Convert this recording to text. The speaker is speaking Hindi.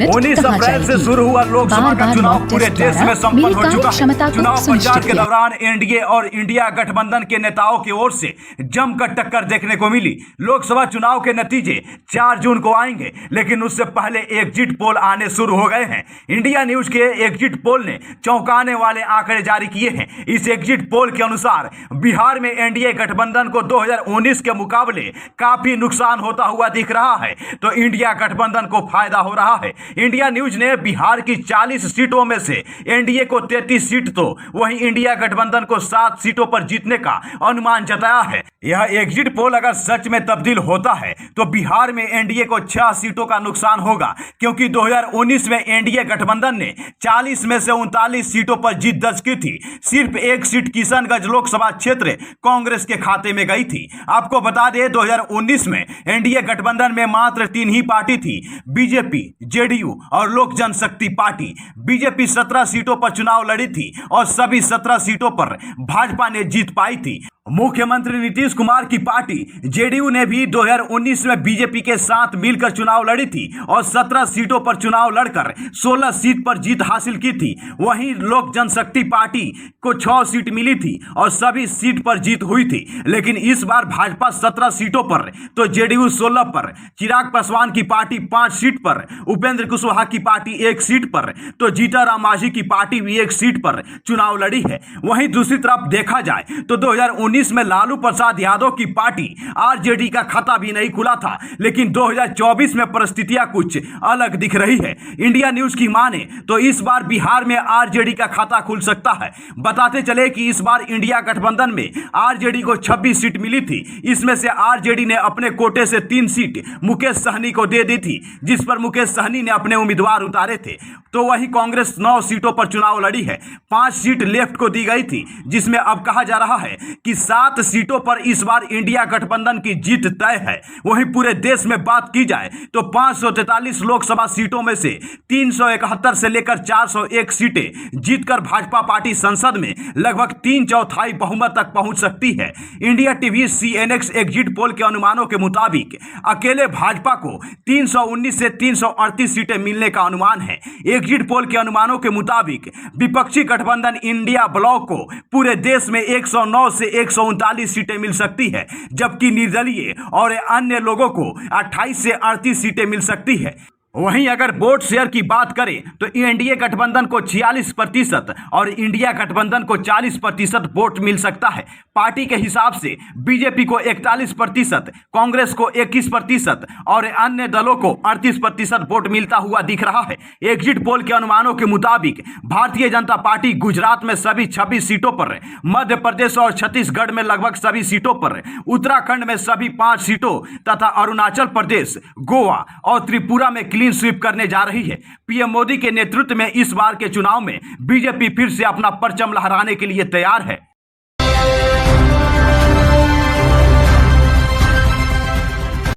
यूनिट 19 कहाँ अप्रैल से जाएगी? शुरू हुआ लोकसभा का चुनाव पूरे देश में संपन्न हो चुका है। चुनाव प्रचार के दौरान एनडीए और इंडिया गठबंधन के नेताओं की ओर से जमकर टक्कर देखने को मिली। लोकसभा चुनाव के नतीजे 4 जून को आएंगे, लेकिन उससे पहले एग्जिट पोल आने शुरू हो गए हैं। इंडिया न्यूज के एग्जिट पोल ने चौंकाने वाले आंकड़े जारी किए हैं। इस एग्जिट पोल के अनुसार बिहार में एनडीए गठबंधन को 2019 के मुकाबले काफी नुकसान होता हुआ दिख रहा है, तो इंडिया गठबंधन को फायदा हो रहा है। इंडिया न्यूज ने बिहार की 40 सीटों में से एनडीए को 33 सीट तो वहीं इंडिया गठबंधन को 7 सीटों पर जीतने का अनुमान जताया है। यह एग्जिट पोल अगर सच में तब्दील होता है तो बिहार में एनडीए को 6 सीटों का नुकसान होगा, क्योंकि 2019 में एनडीए गठबंधन ने 40 में से 39 सीटों पर जीत दर्ज की थी। सिर्फ एक सीट किशनगंज लोकसभा क्षेत्र कांग्रेस के खाते में गई थी। आपको बता दें 2019 में एनडीए गठबंधन में मात्र 3 ही पार्टी थी, बीजेपी, जेडीयू और लोक जनशक्ति पार्टी। बीजेपी 17 सीटों पर चुनाव लड़ी थी और सभी 17 सीटों पर भाजपा ने जीत पाई थी। मुख्यमंत्री नीतीश कुमार की पार्टी जेडीयू ने भी 2019 में बीजेपी के साथ मिलकर चुनाव लड़ी थी और 17 सीटों पर चुनाव लड़कर 16 सीट पर जीत हासिल की थी। वहीं लोक जनशक्ति पार्टी को 6 सीट मिली थी और सभी सीट पर जीत हुई थी। लेकिन इस बार भाजपा 17 सीटों पर तो जेडीयू 16 पर, चिराग पासवान की पार्टी 5 सीट पर, उपेंद्र कुशवाहा की पार्टी 1 सीट पर, तो जीतनराम मांझी की पार्टी भी 1 सीट पर चुनाव लड़ी है। वहीं दूसरी तरफ देखा जाए तो 2019 में लालू प्रसाद यादव की पार्टी आरजेडी का खाता भी नहीं खुला था, लेकिन 2024 में परिस्थितियां कुछ अलग दिख रही है। इंडिया न्यूज की माने तो इस बार बिहार में आरजेडी का खाता खुल सकता है। बताते चले कि इस बार इंडिया गठबंधन में आरजेडी को 26 सीट मिली थी। इसमें से आरजेडी ने अपने कोटे से 3 सीट मुकेश सहनी को दे दी थी, जिस पर मुकेश सहनी ने अपने उम्मीदवार उतारे थे। तो वहीं कांग्रेस 9 सीटों पर चुनाव लड़ी है। 5 सीट लेफ्ट को दी गई थी, जिसमें अब कहा जा रहा है कि 7 सीटों पर इस बार इंडिया गठबंधन की जीत तय है। वहीं पूरे देश में बात की जाए तो 543 लोकसभा सीटों में से 371 से लेकर 401 सीटें जीतकर भाजपा पार्टी संसद में लगभग 3/4 बहुमत तक पहुंच सकती है। India TV CNX exit poll के अनुमानों के मुताबिक अकेले भाजपा को 319 से 338 सीटें मिलने का अनुमान है। एग्जिट पोल के अनुमानों के मुताबिक विपक्षी गठबंधन इंडिया ब्लॉक को पूरे देश में 109 से 139 सीटें मिल सकती है, जबकि निर्दलीय और अन्य लोगों को 28 से 38 सीटें मिल सकती है। वहीं अगर वोट शेयर की बात करें तो एनडीए गठबंधन को 46% और इंडिया गठबंधन को 40% वोट मिल सकता है। पार्टी के हिसाब से बीजेपी को 41%, कांग्रेस को 21% और अन्य दलों को 38% वोट मिलता हुआ दिख रहा है। एग्जिट पोल के अनुमानों के मुताबिक भारतीय जनता पार्टी गुजरात में सभी 26 सीटों पर, मध्य प्रदेश और छत्तीसगढ़ में लगभग सभी सीटों पर, उत्तराखंड में सभी 5 सीटों तथा अरुणाचल प्रदेश, गोवा और त्रिपुरा में क्लीन स्वीप करने जा रही है। पीएम मोदी के नेतृत्व में इस बार के चुनाव में बीजेपी फिर से अपना परचम लहराने के लिए तैयार है।